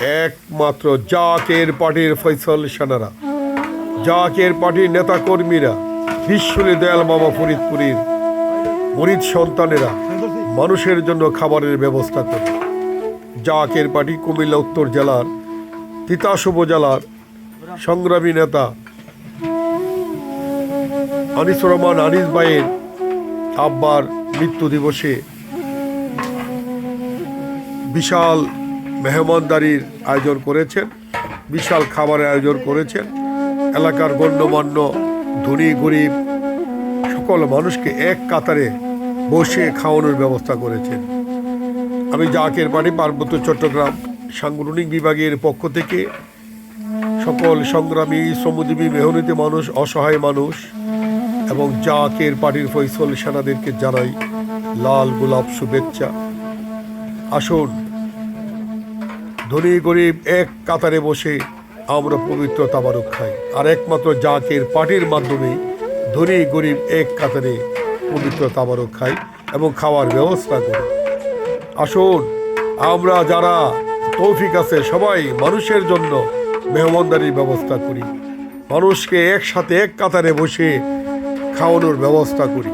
একমাত্র জাকের পার্টির ফয়সল সেনারা, জাকের পার্টির নেতাকর্মীরা, বিশ্বলী দয়াল মামা ফরিদপুরের মরিদ সন্তানেরা মানুষের জন্য খাবারের ব্যবস্থা করে। জাকের পার্টি কুমিল্লা উত্তর জেলার তিতাস উপজেলার সংগ্রামী নেতা আনিসুর রহমান আনিস ভাইয়ের আব্বার মৃত্যু দিবসে বিশাল মেহমানদারির আয়োজন করেছেন, বিশাল খাবারের আয়োজন করেছেন। এলাকার গণ্যমান্য ধনী গরিব সকল মানুষকে এক কাতারে বসে খাওয়ানোর ব্যবস্থা করেছেন। আমি জাকের পার্টি পার্বত্য চট্টগ্রাম সাংগঠনিক বিভাগের পক্ষ থেকে সকল সংগ্রামী, শ্রমজীবী, মেহনতি মানুষ, অসহায় মানুষ এবং জাকের পার্টির ফয়সল সেনাদেরকে জানাই লাল গোলাপ শুভেচ্ছা। আসুন ধনী গরিব এক কাতারে বসে আমরা পবিত্র তাবারুক খাই, আর একমাত্র জাকের পার্টির মাধ্যমে ধনী গরিব এক কাতারে পবিত্র তাবারুক খাই এবং খাওয়ার ব্যবস্থা করি। আসুন আমরা যারা তৌফিক আছে সবাই মানুষের জন্য মেহমানদারির ব্যবস্থা করি, মানুষকে একসাথে এক কাতারে বসে খাওয়ানোর ব্যবস্থা করি।